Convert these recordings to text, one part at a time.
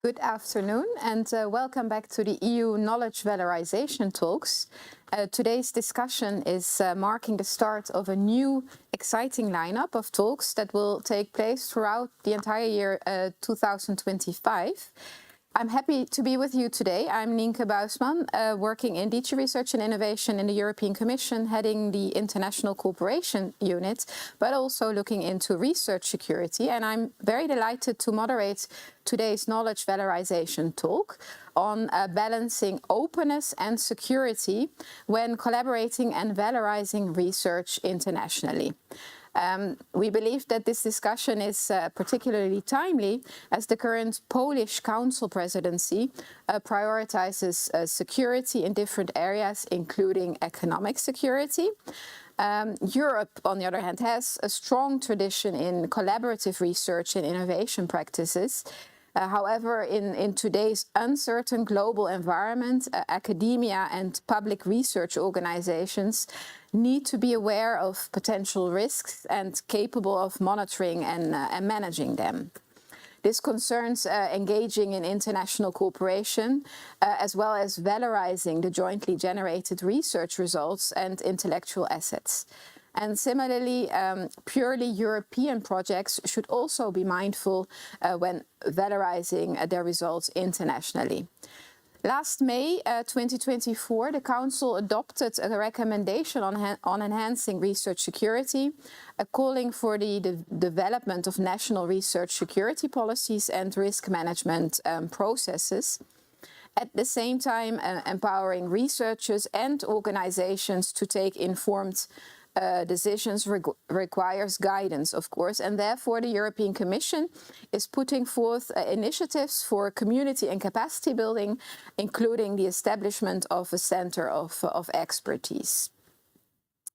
Good afternoon and welcome back to the EU Knowledge Valorisation talks. Today's discussion is marking the start of a new exciting lineup of talks that will take place throughout the entire year 2025. I'm happy to be with you today. I'm Nienke Buisman, working in DG Research and Innovation in the European Commission, heading the International Cooperation Unit, but also looking into research security. And I'm very delighted to moderate today's Knowledge Valorisation talk on balancing openness and security when collaborating and valorising research internationally. We believe that this discussion is particularly timely as the current Polish Council presidency prioritizes security in different areas, including economic security. Europe, on the other hand, has a strong tradition in collaborative research and innovation practices. However, in today's uncertain global environment, academia and public research organizations need to be aware of potential risks and capable of monitoring and managing them. This concerns engaging in international cooperation, as well as valorising the jointly generated research results and intellectual assets. And similarly, purely European projects should also be mindful when valorising their results internationally. Last May 2024, the Council adopted a recommendation on enhancing research security, calling for the development of national research security policies and risk management processes. At the same time, empowering researchers and organizations to take informed decisions requires guidance, of course, and therefore the European Commission is putting forth initiatives for community and capacity building, including the establishment of a centre of expertise.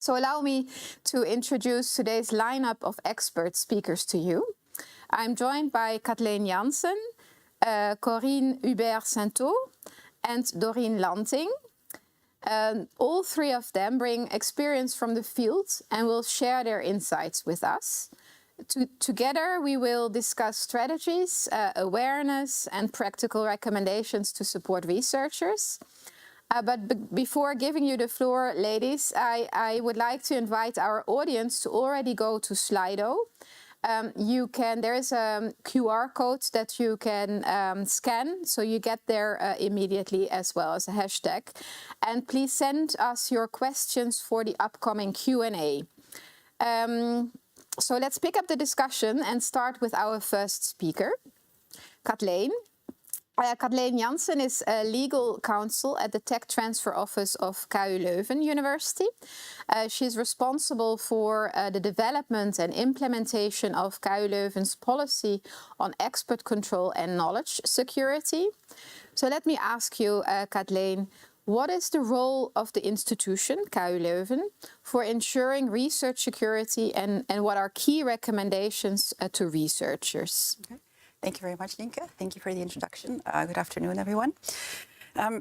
So allow me to introduce today's lineup of expert speakers to you. I'm joined by Kathleen Jansen, Corinne Hubert-Saintot, and Doreen Lanting. All three of them bring experience from the field and will share their insights with us. Together, we will discuss strategies, awareness, and practical recommendations to support researchers. But before giving you the floor, ladies, I would like to invite our audience to already go to Slido. There is a QR code that you can scan, so you get there immediately, as well as a hashtag. And please send us your questions for the upcoming Q&A. So let's pick up the discussion and start with our first speaker, Kathleen. Kathleen Jansen is a legal counsel at the Tech Transfer Office of KU Leuven University. She is responsible for the development and implementation of KU Leuven's policy on expert control and knowledge security. So let me ask you, Kathleen, what is the role of the institution, KU Leuven, for ensuring research security and what are key recommendations to researchers? Okay. Thank you very much, Nienke. Thank you for the introduction. Good afternoon, everyone.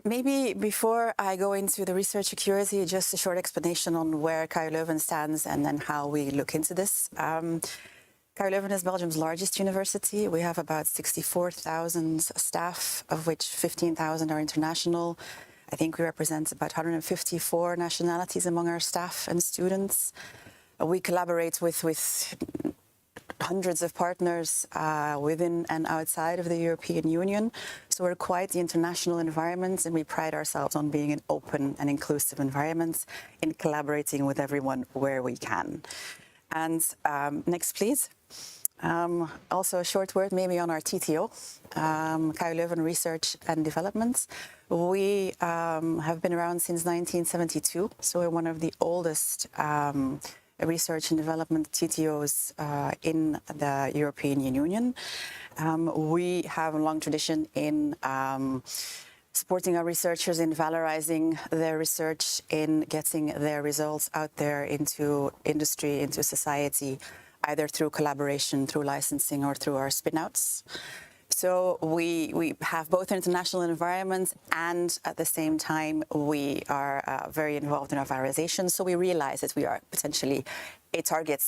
Maybe before I go into the research security, just a short explanation on where KU Leuven stands and then how we look into this. KU Leuven is Belgium's largest university. We have about 64,000 staff, of which 15,000 are international. I think we represent about 154 nationalities among our staff and students. We collaborate with hundreds of partners within and outside of the European Union. So we're quite the international environment, and we pride ourselves on being an open and inclusive environment in collaborating with everyone where we can. And next, please. Also a short word maybe on our TTO, KU Leuven Research and Development. We have been around since 1972, so we're one of the oldest research and development TTOs in the European Union. We have a long tradition in supporting our researchers in valorising their research, in getting their results out there into industry, into society, either through collaboration, through licensing, or through our spin-outs. So we have both international environments, and at the same time we are very involved in our valorisation. So we realize that we are potentially a target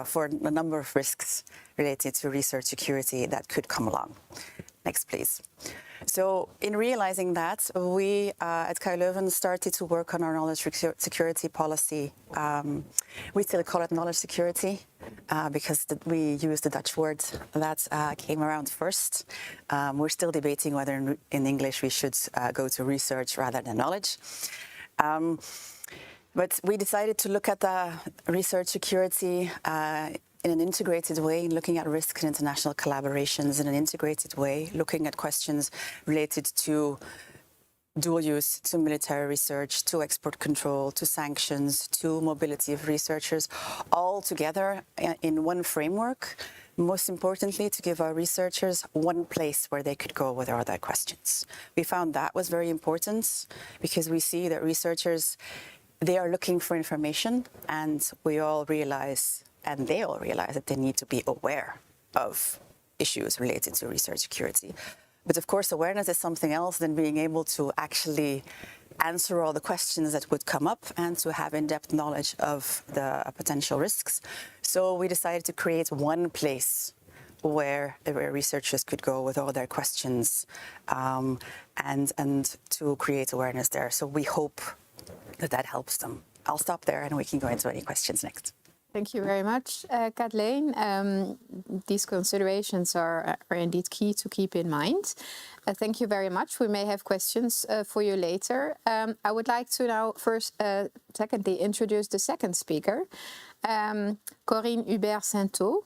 for a number of risks related to research security that could come along. Next, please. So in realizing that, we at KU Leuven started to work on our knowledge security policy. We still call it knowledge security because we use the Dutch word that came around first. We're still debating whether in English we should go to research rather than knowledge. But we decided to look at the research security in an integrated way, looking at risk and international collaborations in an integrated way, looking at questions related to dual use, to military research, to export control, to sanctions, to mobility of researchers, all together in one framework. Most importantly, to give our researchers one place where they could go with all their questions. We found that was very important because we see that researchers, they are looking for information, and we all realize, and they all realize, that they need to be aware of issues related to research security. But of course, awareness is something else than being able to actually answer all the questions that would come up and to have in-depth knowledge of the potential risks. So we decided to create one place where researchers could go with all their questions and to create awareness there. So we hope that that helps them. I'll stop there and we can go into any questions next. Thank you very much, Kathleen. These considerations are indeed key to keep in mind. Thank you very much. We may have questions for you later. I would like to now secondly, introduce the second speaker, Corinne Hubert-Saintot.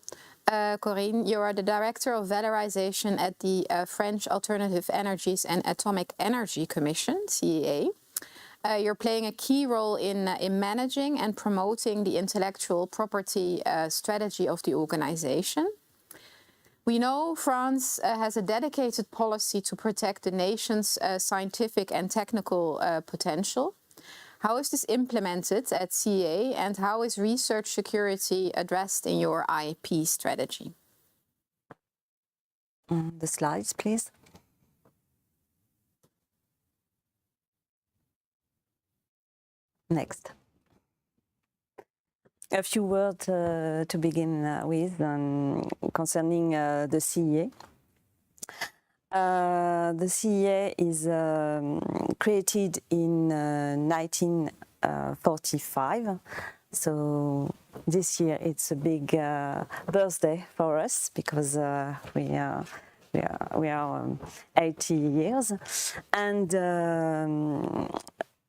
Corinne, you are the Director of Valorisation at the French Alternative Energies and Atomic Energy Commission, CEA. You're playing a key role in managing and promoting the intellectual property strategy of the organization. We know France has a dedicated policy to protect the nation's scientific and technical potential. How is this implemented at CEA, and how is research security addressed in your IP strategy? The slides, please. Next. A few words to begin with concerning the CEA. The CEA is created in 1945, so this year it's a big birthday for us because we are 80 years, and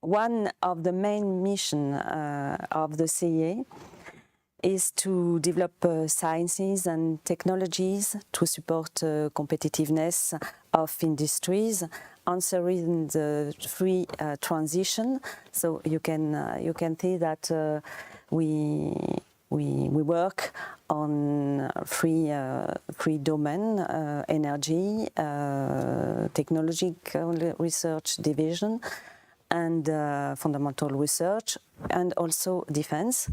one of the main missions of the CEA is to develop sciences and technologies to support competitiveness of industries, answering the free transition. So you can see that we work on free domain, energy, technological research division, and fundamental research, and also defense.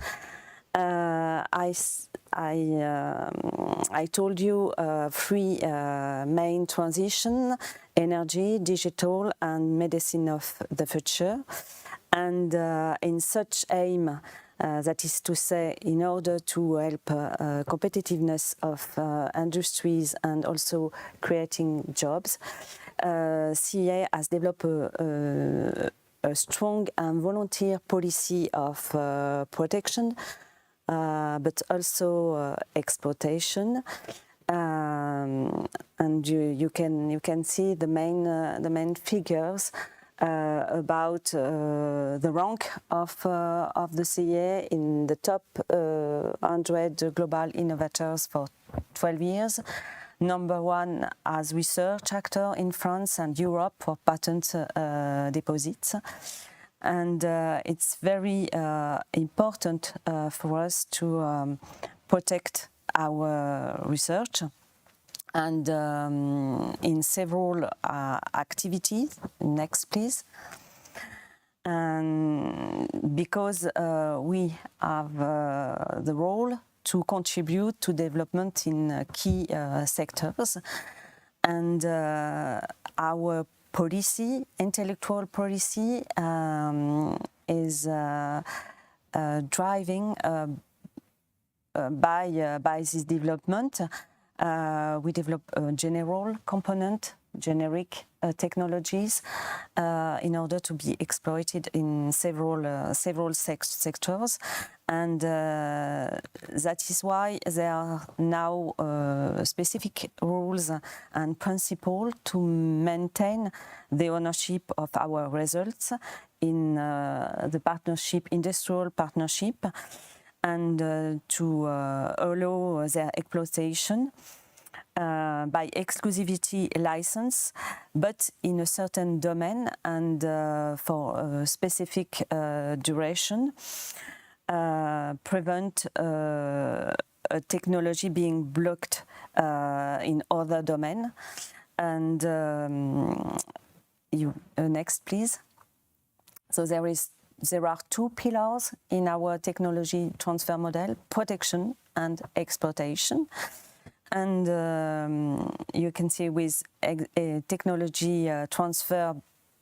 I told you three main transition: energy, digital, and medicine of the future. And in such aim, that is to say, in order to help competitiveness of industries and also creating jobs, CEA has developed a strong and volunteer policy of protection, but also exploitation, and you can see the main figures about the rank of the CEA in the top 100 global innovators for 12 years. Number one as research actor in France and Europe for patent deposits. And it's very important for us to protect our research, and in several activities. Next, please. And because we have the role to contribute to development in key sectors, and our policy, intellectual policy, is driving by this development. We develop a general component, generic technologies, in order to be exploited in several sectors, and that is why there are now specific rules and principles to maintain the ownership of our results in the partnership, industrial partnership, and to allow their exploitation by exclusivity license, but in a certain domain and for a specific duration, prevent a technology being blocked in other domain. And next, please. So there are two pillars in our technology transfer model: protection and exploitation. And you can see with a technology transfer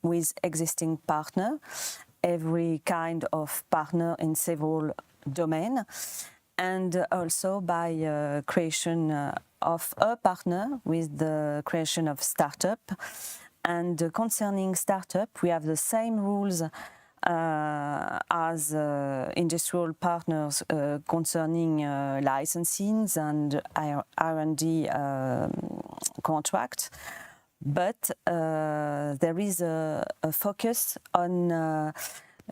with existing partner, every kind of partner in several domains, and also by creation of a partner with the creation of startup. And concerning startup, we have the same rules as industrial partners concerning licensing and R&D contract, but there is a focus on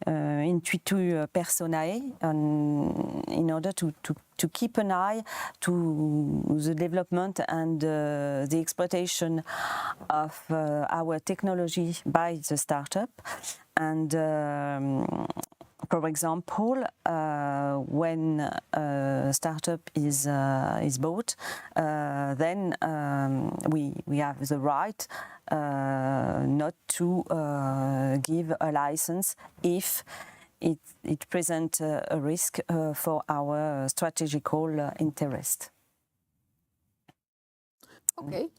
intuitu personae in order to keep an eye to the development and the exploitation of our technology by the startup. And for example, when a startup is bought, then we have the right not to give a license if it presents a risk for our strategical interest. Okay.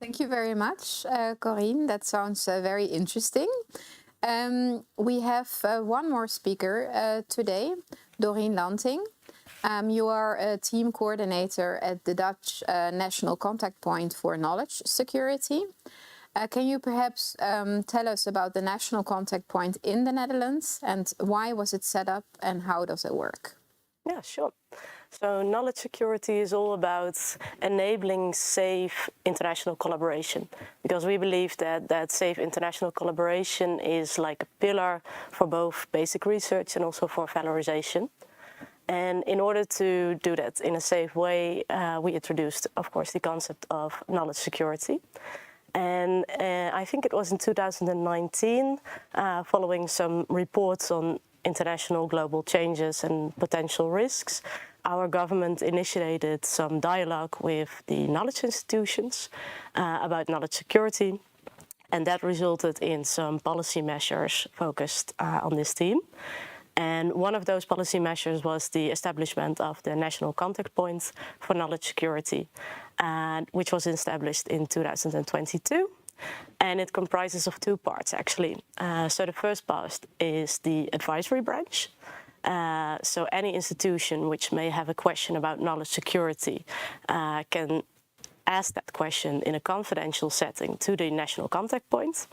Thank you very much, Corinne. That sounds very interesting. We have one more speaker today, Doreen Lanting. You are a team coordinator at the Dutch National Contact Point for Knowledge Security. Can you perhaps tell us about the National Contact Point in the Netherlands, and why was it set up and how does it work? Yeah, sure. So knowledge security is all about enabling safe international collaboration, because we believe that safe international collaboration is like a pillar for both basic research and also for valorisation. And in order to do that in a safe way, we introduced, of course, the concept of knowledge security. And I think it was in 2019, following some reports on international global changes and potential risks, our government initiated some dialogue with the knowledge institutions about knowledge security, and that resulted in some policy measures focused on this theme. And one of those policy measures was the establishment of the National Contact Point for Knowledge Security, which was established in 2022. And it comprises of two parts, actually. So the first part is the advisory branch. So any institution which may have a question about knowledge security can ask that question in a confidential setting to the National Contact Point.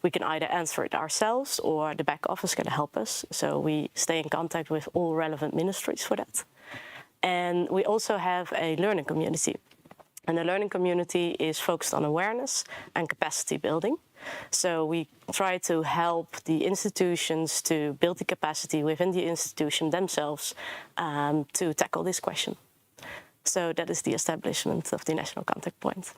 We can either answer it ourselves or the back office can help us. So we stay in contact with all relevant ministries for that. And we also have a learning community. And the learning community is focused on awareness and capacity building. So we try to help the institutions to build the capacity within the institution themselves to tackle this question. So that is the establishment of the National Contact Point.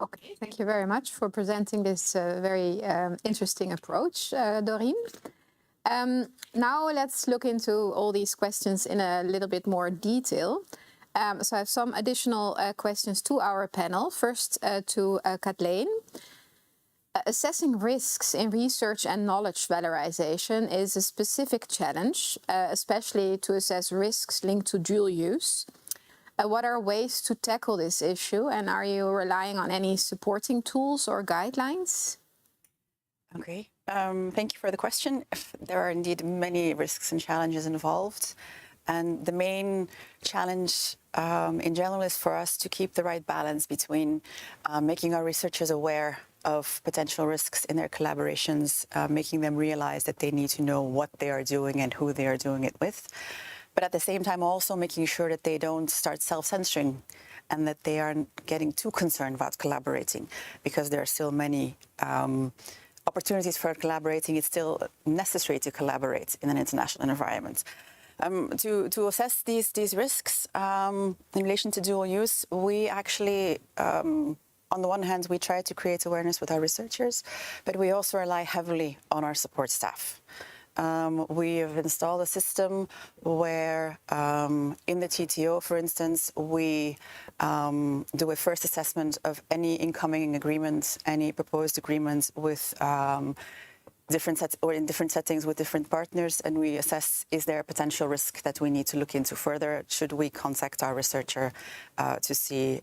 Okay, thank you very much for presenting this very interesting approach, Doreen. Now let's look into all these questions in a little bit more detail. So I have some additional questions to our panel. First to Kathleen. Assessing risks in research and knowledge valorisation is a specific challenge, especially to assess risks linked to dual use. What are ways to tackle this issue, and are you relying on any supporting tools or guidelines? Okay, thank you for the question. There are indeed many risks and challenges involved. And the main challenge in general is for us to keep the right balance between making our researchers aware of potential risks in their collaborations, making them realize that they need to know what they are doing and who they are doing it with. But at the same time, also making sure that they don't start self-censoring and that they aren't getting too concerned about collaborating, because there are still many opportunities for collaborating. It's still necessary to collaborate in an international environment. To assess these risks in relation to dual use, we actually, on the one hand, we try to create awareness with our researchers, but we also rely heavily on our support staff. We have installed a system where in the TTO, for instance, we do a first assessment of any incoming agreements, any proposed agreements with different sets or in different settings with different partners, and we assess, is there a potential risk that we need to look into further? Should we contact our researcher to see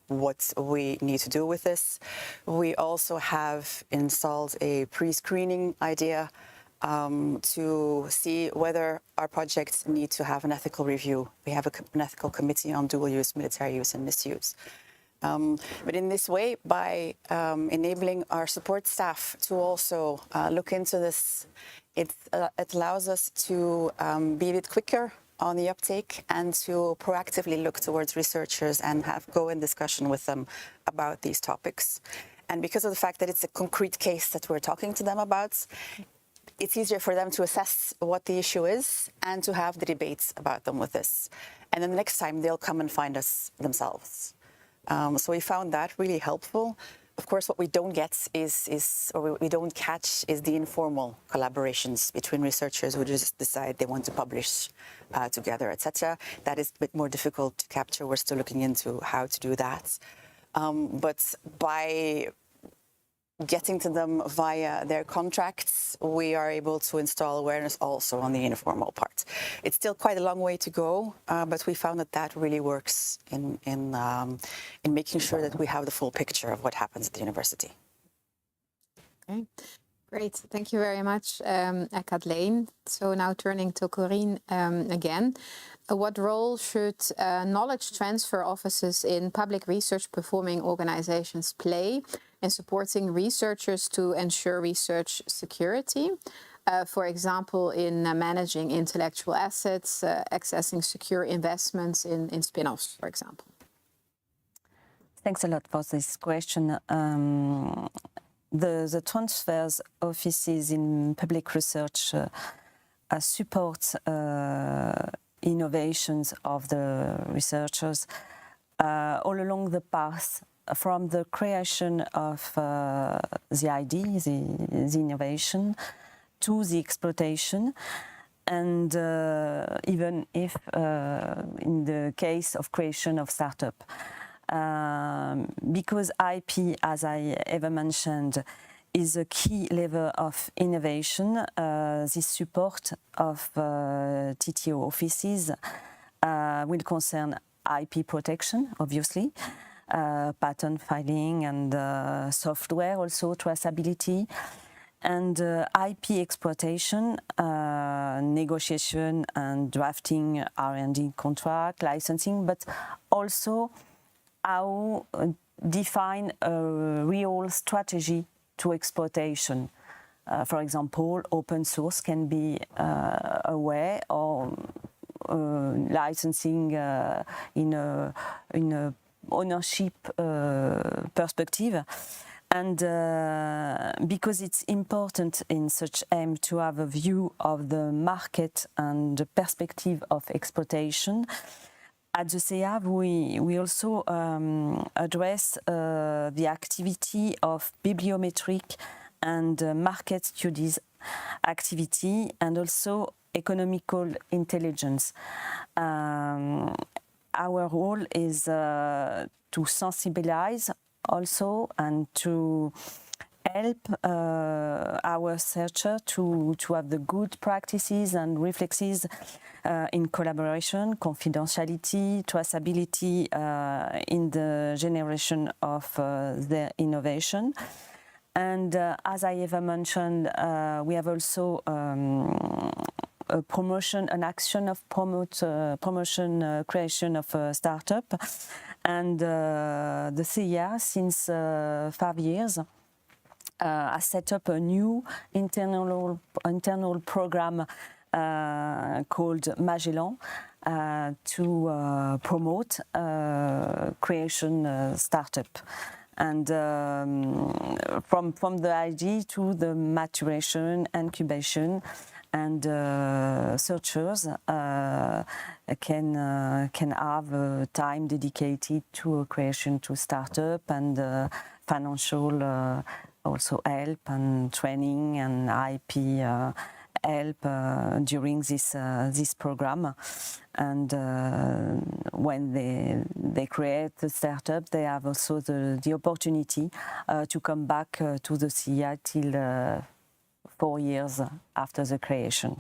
what we need to do with this? We also have installed a pre-screening idea to see whether our projects need to have an ethical review. We have an ethical committee on dual use, military use and misuse. But in this way, by enabling our support staff to also look into this, it allows us to be a bit quicker on the uptake and to proactively look towards researchers and go in discussion with them about these topics. And because of the fact that it's a concrete case that we're talking to them about, it's easier for them to assess what the issue is and to have the debates about them with this. And then the next time they'll come and find us themselves. So we found that really helpful. Of course, what we don't get we don't catch is the informal collaborations between researchers who just decide they want to publish together, etc. That is a bit more difficult to capture. We're still looking into how to do that. But by getting to them via their contracts, we are able to install awareness also on the informal part. It's still quite a long way to go, but we found that really works in making sure that we have the full picture of what happens at the university. Okay, great. Thank you very much, Kathleen. So now turning to Corinne again. What role should knowledge transfer offices in public research performing organizations play in supporting researchers to ensure research security? For example, in managing intellectual assets, accessing secure investments in spin-offs, for example. Thanks a lot for this question. The transfers offices in public research support innovations of the researchers all along the path from the creation of the idea, the innovation, to the exploitation. And even if in the case of creation of startup, because IP, as I ever mentioned, is a key lever of innovation, the support of TTO offices will concern IP protection, obviously, patent filing and software, also traceability, and IP exploitation, negotiation and drafting R&D contract, licensing, but also how define a real strategy to exploitation. For example, open source can be a way, or licensing in a ownership perspective. And because it's important in such aim to have a view of the market and the perspective of exploitation, at the CEAV we also address the activity of bibliometric and market studies activity, and also economical intelligence. Our role is to sensibilize also and to help our researcher to have the good practices and reflexes in collaboration, confidentiality, traceability in the generation of their innovation. And as I ever mentioned, we have also a promotion, an action of promotion, creation of a startup, and the CIA since 5 years has set up a new internal program called Magellan to promote creation startup. And from the idea to the maturation, incubation, and searchers can have time dedicated to creation to startup and financial also help and training and IP help during this program. And when they create the startup, they have also the opportunity to come back to the CIA till 4 years after the creation.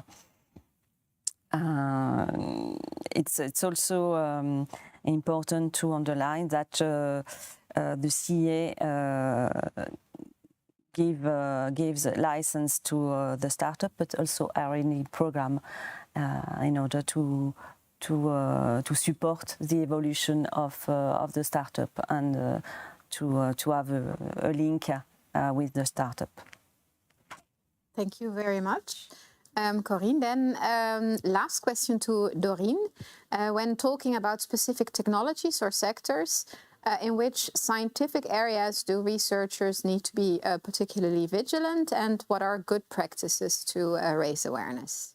It's also important to underline that the CIA gives a license to the startup, but also R&D program in order to support the evolution of the startup and to have a link with the startup. Thank you very much. Corinne, then last question to Doreen. When talking about specific technologies or sectors, in which scientific areas do researchers need to be particularly vigilant, and what are good practices to raise awareness?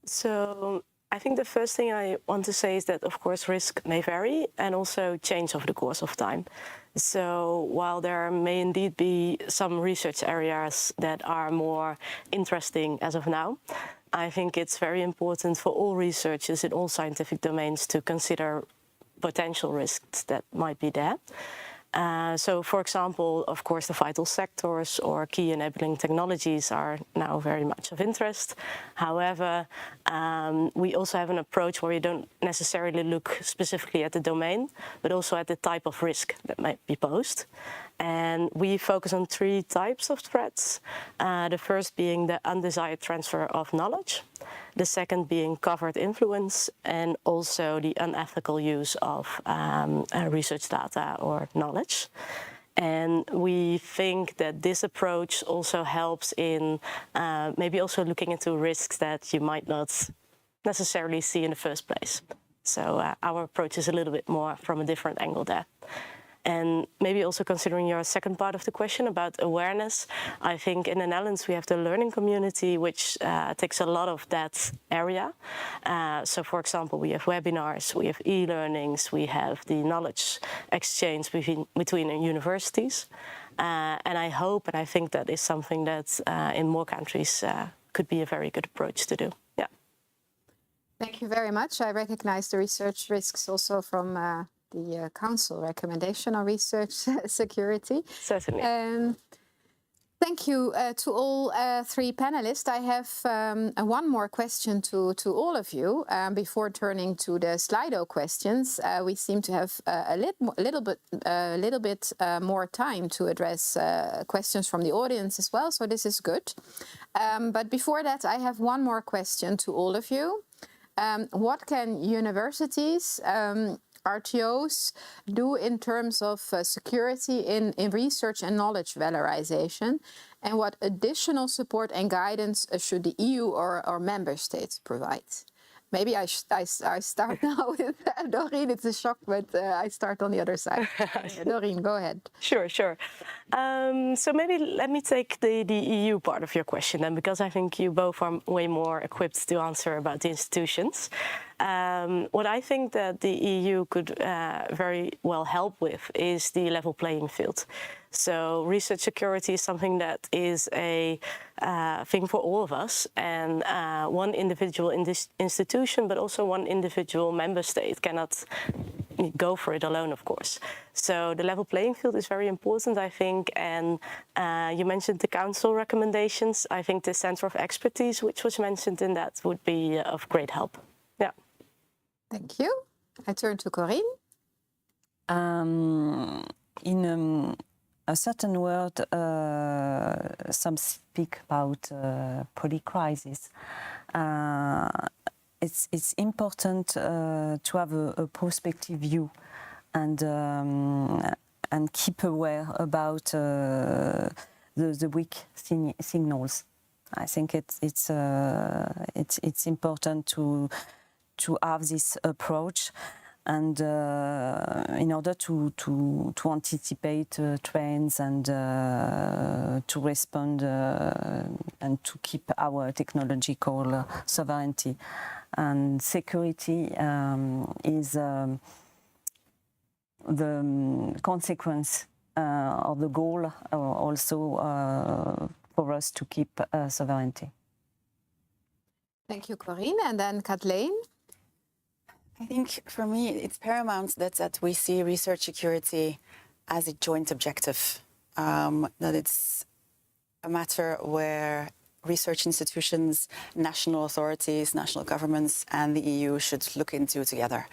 So I think the first thing I want to say is that, of course, risk may vary and also change over the course of time. So while there may indeed be some research areas that are more interesting as of now, I think it's very important for all researchers in all scientific domains to consider potential risks that might be there. So, for example, of course, the vital sectors or key enabling technologies are now very much of interest. However, we also have an approach where we don't necessarily look specifically at the domain, but also at the type of risk that might be posed. And we focus on 3 types of threats. The first being the undesired transfer of knowledge, the second being covert influence, and also the unethical use of research data or knowledge. And we think that this approach also helps in maybe also looking into risks that you might not necessarily see in the first place. So our approach is a little bit more from a different angle there. And maybe also considering your second part of the question about awareness, I think in the Netherlands we have the learning community, which takes a lot of that area. So for example, we have webinars, we have e-learnings, we have the knowledge exchange between universities. And I hope and I think that is something that in more countries could be a very good approach to do. Yeah. Thank you very much. I recognize the research risks also from the Council recommendation on research security. Certainly. Thank you to all 3 panelists. I have one more question to all of you before turning to the Slido questions. We seem to have a little bit more time to address questions from the audience as well, so this is good. But before that, I have one more question to all of you. What can universities, RTOs do in terms of security in research and knowledge valorization, and what additional support and guidance should the EU or member states provide? Maybe I start now with Doreen. It's a shock, but I start on the other side. Doreen, go ahead. Sure. So maybe let me take the EU part of your question then, because I think you both are way more equipped to answer about the institutions. What I think that the EU could very well help with is the level playing field. So research security is something that is a thing for all of us, and one individual in this institution, but also one individual member state cannot go for it alone, of course. So the level playing field is very important, I think, and you mentioned the Council recommendations. I think the Centre of Expertise, which was mentioned in that, would be of great help. Yeah. Thank you. a certain word, some speak about polycrisis. It's important to have a prospective view and keep aware about the weak signals. I think it's important to have this approach, and in order to anticipate trends and to respond and to keep our technological sovereignty and security is the consequence of the goal also for us to keep sovereignty. Thank you, Corinne. And then Kathleen. I think for me, it's paramount that we see research security as a joint objective, that it's a matter where research institutions, national authorities, national governments, and the EU should look into together,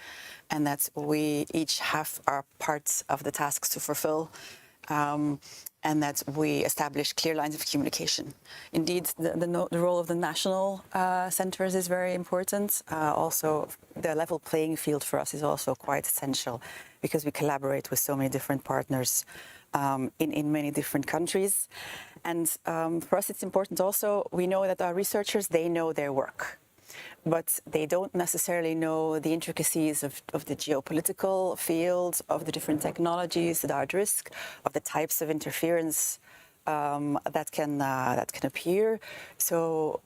and that we each have our parts of the tasks to fulfill, and that we establish clear lines of communication. Indeed, the role of the national centres is very important. Also, the level playing field for us is also quite essential, because we collaborate with so many different partners in many different countries. And for us, it's important also, we know that our researchers, they know their work, but they don't necessarily know the intricacies of the geopolitical field, of the different technologies that are at risk, of the types of interference that can appear. So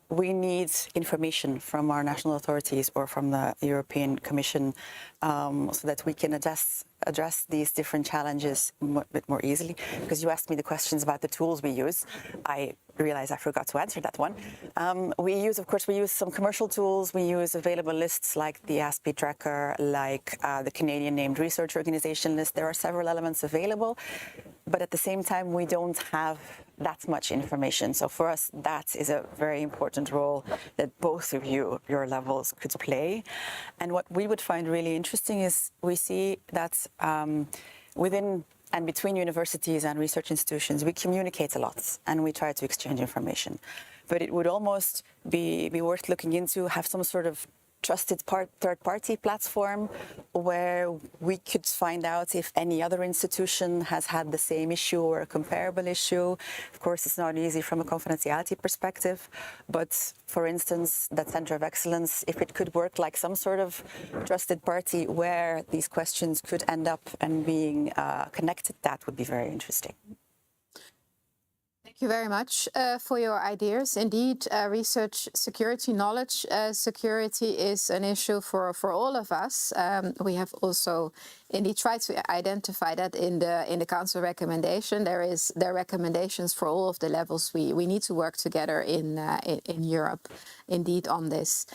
we need information from our national authorities or from the European Commission so that we can address these different challenges a bit more easily. Because you asked me the questions about the tools we use. I realize I forgot to answer that one. We use some commercial tools. We use available lists like the ASPE tracker, like the Canadian Named Research Organization list. There are several elements available, but at the same time, we don't have that much information. So for us, that is a very important role that both of your levels could play. And what we would find really interesting is we see that within and between universities and research institutions, we communicate a lot and we try to exchange information. But it would almost be worth looking into, have some sort of trusted third-party platform where we could find out if any other institution has had the same issue or a comparable issue. Of course, it's not easy from a confidentiality perspective, but for instance, that Center of Excellence, if it could work like some sort of trusted party where these questions could end up and being connected, that would be very interesting. Thank you very much for your ideas. Indeed, research security, knowledge security is an issue for all of us. We have also indeed tried to identify that in the Council recommendation. There are recommendations for all of the levels. We need to work together in Europe, indeed, on this.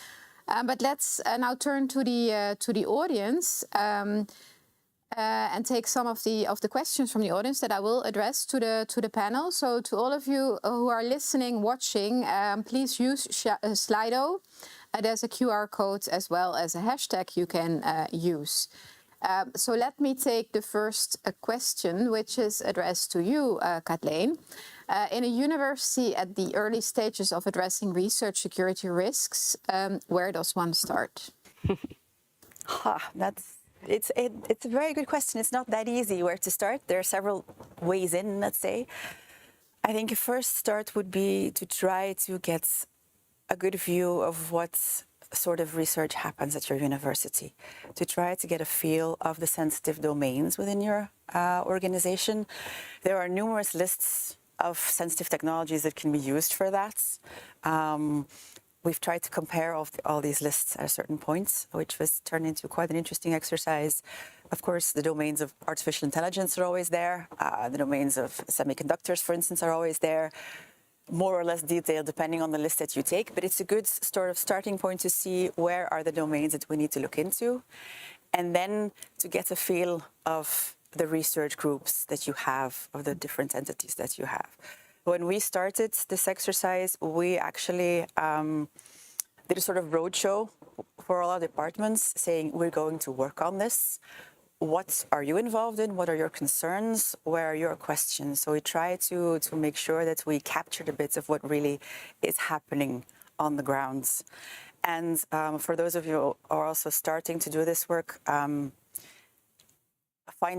But let's now turn to the audience. And take some of the questions from the audience that I will address to the panel. So to all of you who are listening, watching, please use Slido. There's a QR code as well as a hashtag you can use. So let me take the first question, which is addressed to you, Kathleen. In a university at the early stages of addressing research security risks, where does one start? It's a very good question. It's not that easy where to start. There are several ways in, let's say. I think a first start would be to try to get a good view of what sort of research happens at your university, to try to get a feel of the sensitive domains within your organization. There are numerous lists of sensitive technologies that can be used for that. We've tried to compare all these lists at certain points, which was turned into quite an interesting exercise. Of course, the domains of artificial intelligence are always there. The domains of semiconductors, for instance, are always there. More or less detailed, depending on the list that you take. But it's a good sort of starting point to see where are the domains that we need to look into. And then to get a feel of the research groups that you have, of the different entities that you have. When we started this exercise, we actually did a sort of roadshow for all our departments saying we're going to work on this. what are you involved in? What are your concerns? Where are your questions? So we try to make sure that we capture the bits of what really is happening on the grounds. And for those of you who are also starting to do this work, find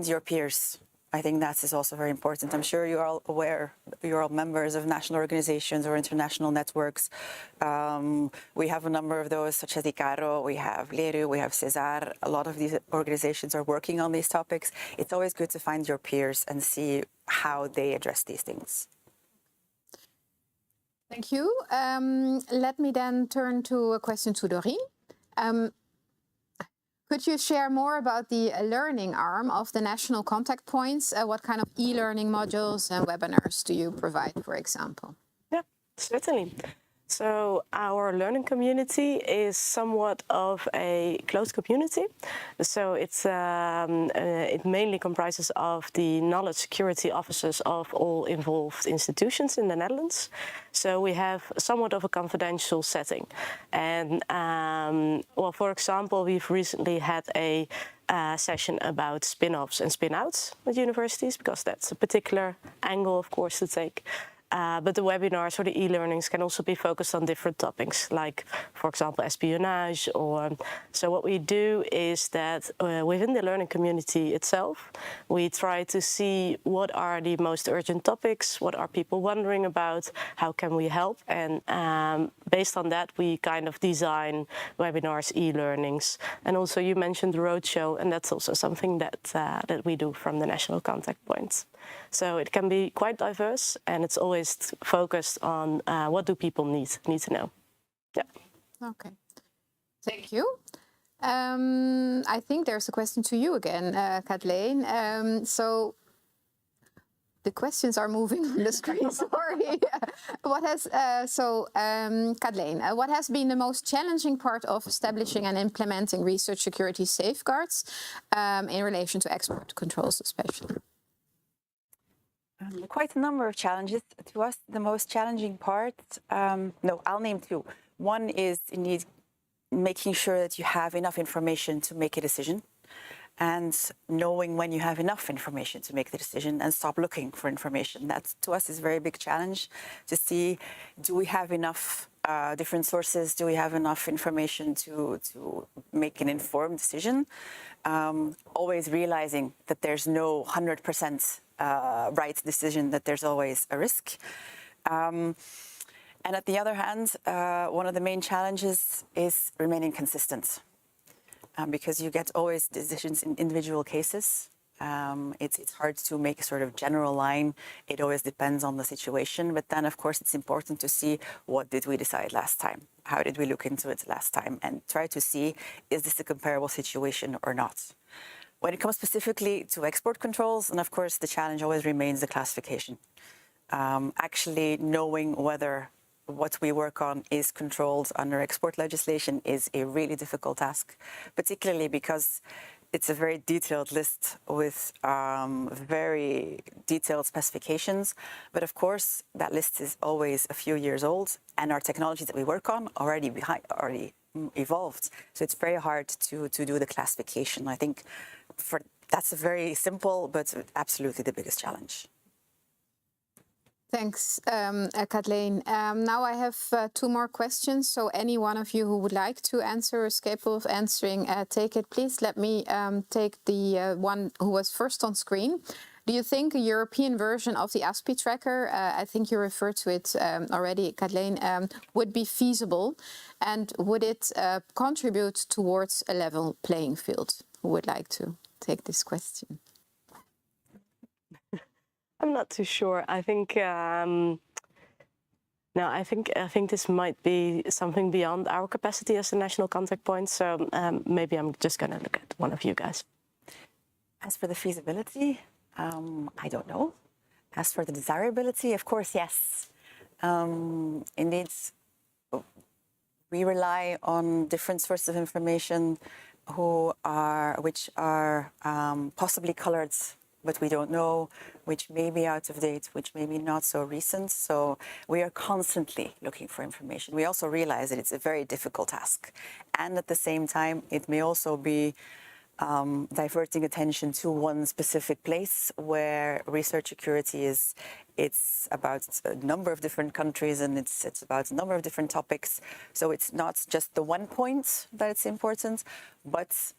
your peers. I think that is also very important. I'm sure you're all aware, you're all members of national organizations or international networks. We have a number of those, such as ICARO, we have LERU, we have CESAR. A lot of these organizations are working on these topics. It's always good to find your peers and see how they address these things. Thank you. Let me then turn to a question to Doreen. Could you share more about the learning arm of the national contact points? What kind of e-learning modules and webinars do you provide, for example? Yeah, certainly. So our learning community is somewhat of a closed community. So it mainly comprises of the knowledge security officers of all involved institutions in the Netherlands. So we have somewhat of a confidential setting. And well, for example, we've recently had a session about spin-offs and spin-outs at universities, because that's a particular angle, of course, to take. But the webinars or the e-learnings can also be focused on different topics, like, for example, espionage. So what we do is that within the learning community itself, we try to see what are the most urgent topics, what are people wondering about, how can we help, and based on that, we kind of design webinars, e-learnings. And also you mentioned the roadshow, and that's also something that we do from the national contact points. So it can be quite diverse, and it's always focused on what do people need to know. Yeah. Okay. Thank you. I think there's a question to you again, Kathleen. So the questions are moving on the screen. Sorry. Kathleen, what has been the most challenging part of establishing and implementing research security safeguards in relation to export controls, especially? Quite a number of challenges. To us, the most challenging part, I'll name two. One is indeed making sure that you have enough information to make a decision, and knowing when you have enough information to make the decision and stop looking for information. That, to us, is a very big challenge, to see, do we have enough different sources? Do we have enough information to make an informed decision? Always realizing that there's no 100% right decision, that there's always a risk. And at the other hand, one of the main challenges is remaining consistent, because you get always decisions in individual cases. It's hard to make a sort of general line. It always depends on the situation. But then, of course, it's important to see, what did we decide last time? How did we look into it last time? And try to see, is this a comparable situation or not? When it comes specifically to export controls, and of course, the challenge always remains the classification. Actually knowing whether what we work on is controlled under export legislation is a really difficult task, particularly because it's a very detailed list with very detailed specifications. But of course, that list is always a few years old, and our technologies that we work on already evolved. So it's very hard to do the classification. I think that's a very simple, but absolutely the biggest challenge. Thanks, Kathleen. Now I have two more questions. So any one of you who would like to answer or is capable of answering, take it. Please let me take the one who was first on screen. Do you think a European version of the ASPI tracker, I think you referred to it already, Kathleen, would be feasible? And would it contribute towards a level playing field? Who would like to take this question? I'm not too sure. I think I think this might be something beyond our capacity as a national contact point. So maybe I'm just going to look at one of you guys. As for the feasibility, I don't know. As for the desirability, of course, yes. Indeed, we rely on different sources of information which are possibly colored, but we don't know, which may be out of date, which may be not so recent. So we are constantly looking for information. We also realize that it's a very difficult task. And at the same time, it may also be diverting attention to one specific place, where research security is, it's about a number of different countries, and it's about a number of different topics. So it's not just the one point that it's important, but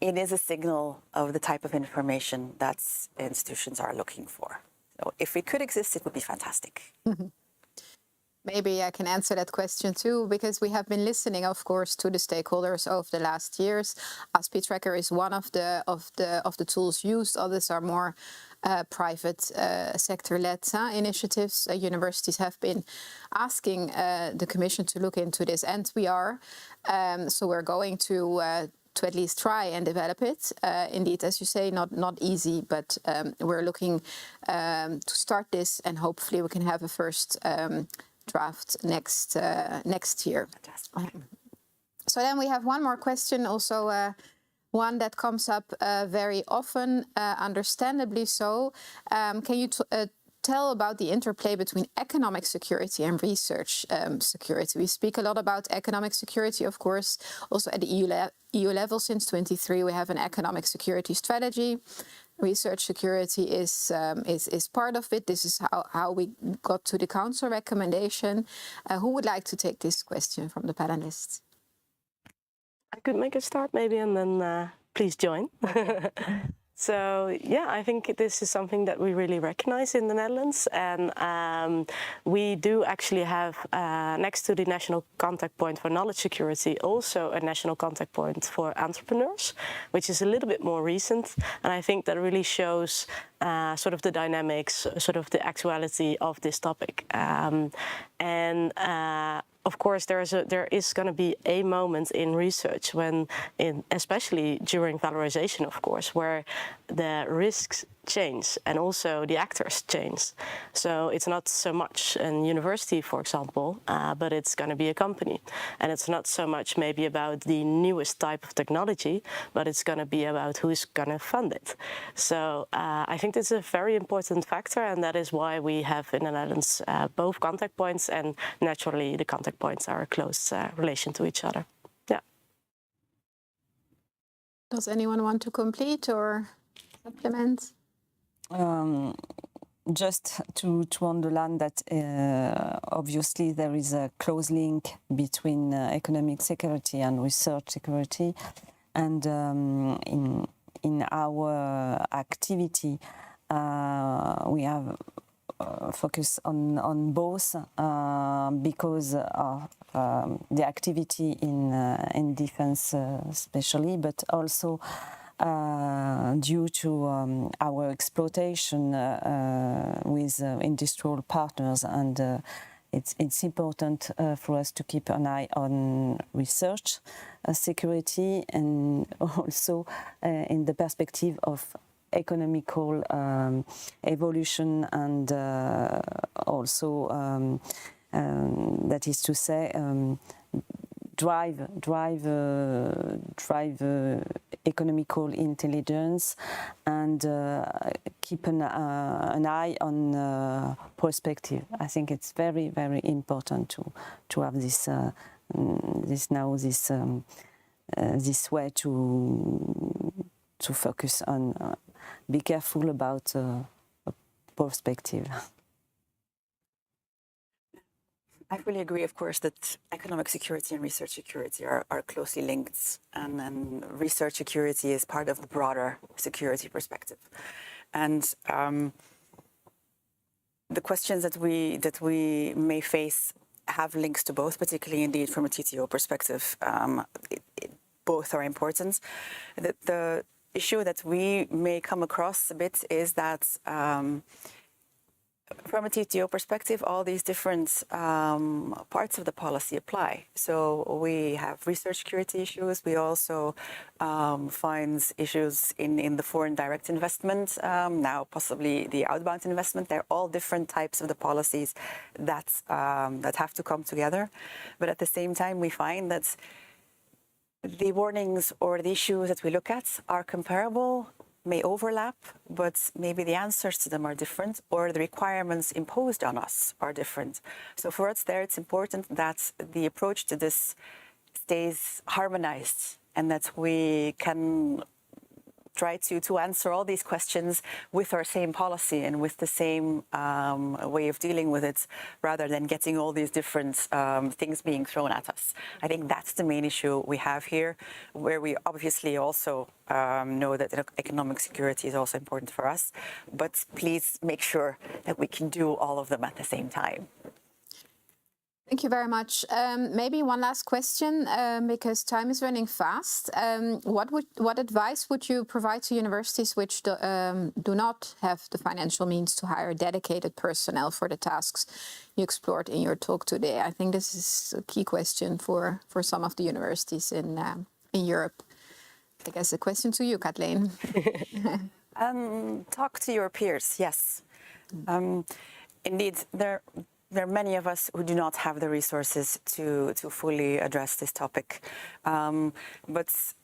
it is a signal of the type of information that institutions are looking for. So if it could exist, it would be fantastic. Maybe I can answer that question too, because we have been listening, of course, to the stakeholders over the last years. ASPI Tracker is one of the tools used. Others are more private sector-led initiatives. Universities have been asking the Commission to look into this, and we are. So we're going to at least try and develop it. Indeed, as you say, not easy, but we're looking to start this, and hopefully we can have a first draft next year. So then we have one more question, also one that comes up very often, understandably so. Can you tell about the interplay between economic security and research security? We speak a lot about economic security, of course, also at the EU level. Since 2023, we have an economic security strategy. Research security is part of it. This is how we got to the Council recommendation. Who would like to take this question from the panelists? I could make a start maybe, and then please join. So yeah, I think this is something that we really recognize in the Netherlands, and we do actually have, next to the national contact point for knowledge security, also a national contact point for entrepreneurs, which is a little bit more recent, and I think that really shows sort of the dynamics, sort of the actuality of this topic. Of course, there is going to be a moment in research when, especially during valorisation, of course, where the risks change and also the actors change. So it's not so much a university, for example, but it's going to be a company. And it's not so much maybe about the newest type of technology, but it's going to be about who's going to fund it. So I think this is a very important factor, and that is why we have in the Netherlands both contact points, and naturally the contact points are a close relation to each other. Yeah. Does anyone want to complete or supplement? Just to underline that obviously there is a close link between economic security and research security, and in our activity we have focus on both because of the activity in defense especially, but also due to our exploitation with industrial partners, and it's important for us to keep an eye on research security, and also in the perspective of economical evolution, and also that is to say drive economical intelligence, and keep an eye on perspective. I think it's very, very important to have this way to focus on. Be careful about perspective. I fully agree, of course, that economic security and research security are closely linked, and then research security is part of the broader security perspective. And the questions that we may face have links to both, particularly indeed from a TTO perspective. Both are important. The issue that we may come across a bit is that from a TTO perspective, all these different parts of the policy apply. So we have research security issues. We also find issues in the foreign direct investment, now possibly the outbound investment. They're all different types of the policies that have to come together. But at the same time, we find that the warnings or the issues that we look at are comparable, may overlap, but maybe the answers to them are different, or the requirements imposed on us are different. So for us there, it's important that the approach to this stays harmonized and that we can try to answer all these questions with our same policy and with the same way of dealing with it, rather than getting all these different things being thrown at us. I think that's the main issue we have here, where we obviously also know that economic security is also important for us, but please make sure that we can do all of them at the same time. Thank you very much. Maybe one last question, because time is running fast. What advice would you provide to universities which do not have the financial means to hire dedicated personnel for the tasks you explored in your talk today? I think this is a key question for some of the universities in Europe. I guess a question to you, Kathleen. Talk to your peers, yes. Indeed, there are many of us who do not have the resources to fully address this topic, but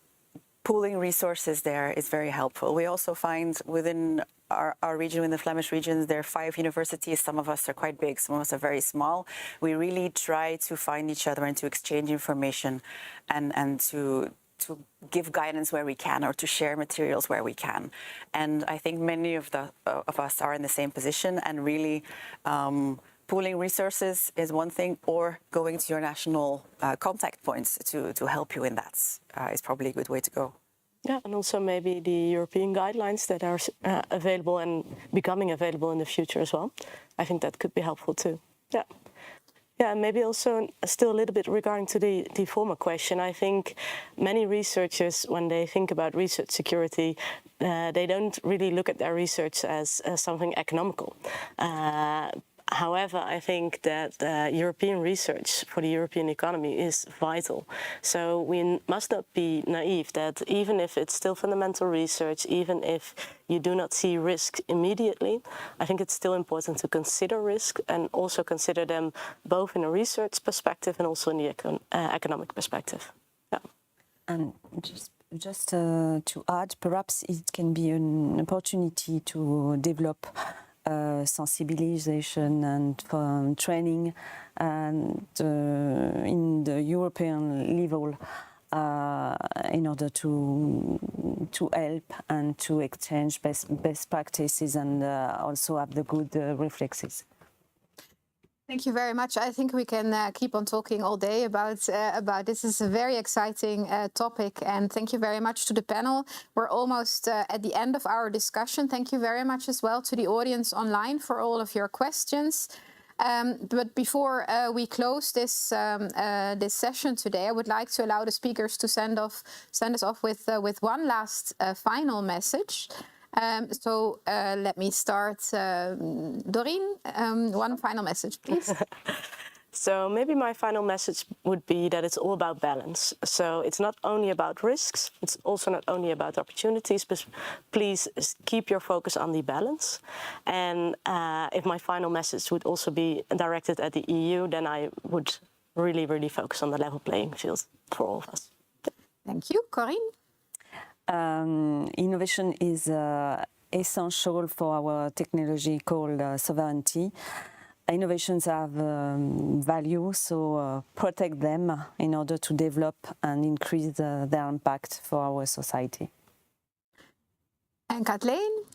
pooling resources there is very helpful. We also find within our region, in the Flemish regions, there are 5 universities. Some of us are quite big, some of us are very small. We really try to find each other and to exchange information and to give guidance where we can, or to share materials where we can. And I think many of us are in the same position, and really pooling resources is one thing, or going to your national contact points to help you in that is probably a good way to go. Yeah, and also maybe the European guidelines that are available and becoming available in the future as well. I think that could be helpful too. Yeah. Yeah, and maybe also still a little bit regarding to the former question. I think many researchers, when they think about research security, they don't really look at their research as something economical. However, I think that European research for the European economy is vital. So we must not be naive that even if it's still fundamental research, even if you do not see risk immediately, I think it's still important to consider risk, and also consider them both in a research perspective and also in the economic perspective. Yeah. And just to add, perhaps it can be an opportunity to develop sensibilization and training and in the European level in order to help and to exchange best practices and also have the good reflexes. Thank you very much. I think we can keep on talking all day about this. Is a very exciting topic, and thank you very much to the panel. We're almost at the end of our discussion. Thank you very much as well to the audience online for all of your questions. But before we close this this session today, I would like to allow the speakers to send us off with one last final message. So let me start. Doreen, one final message, please. So maybe my final message would be that it's all about balance. So it's not only about risks, it's also not only about opportunities, but please keep your focus on the balance. And if my final message would also be directed at the EU, then I would really, really focus on the level playing field for all of us. Thank you. Corinne? Innovation is essential for our technology called sovereignty. Innovations have value, so protect them in order to develop and increase their impact for our society. And Kathleen?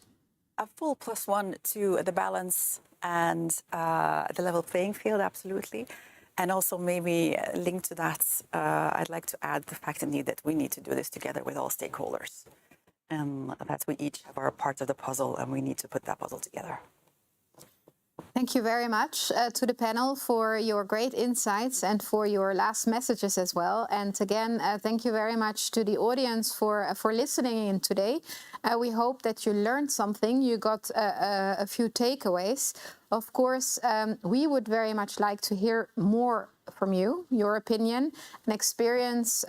A full +1 to the balance and the level playing field, absolutely. And also maybe linked to that, I'd like to add the fact indeed that we need to do this together with all stakeholders. And that we each have our part of the puzzle, and we need to put that puzzle together. Thank you very much to the panel for your great insights and for your last messages as well. And again, thank you very much to the audience for listening in today. We hope that you learned something, you got a few takeaways. Of course, we would very much like to hear more from you, your opinion and experience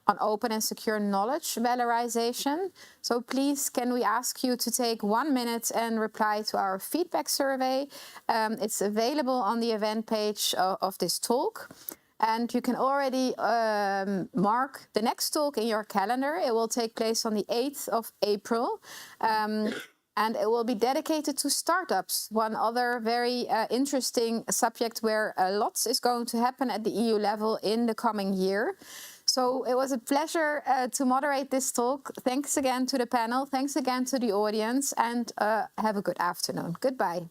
on open and secure knowledge valorization. So please, can we ask you to take 1 minute and reply to our feedback survey? It's available on the event page of this talk. And you can already mark the next talk in your calendar. It will take place on the 8th of April. And it will be dedicated to startups, one other very interesting subject where lots is going to happen at the EU level in the coming year. So it was a pleasure to moderate this talk. Thanks again to the panel. Thanks again to the audience, and have a good afternoon. Goodbye.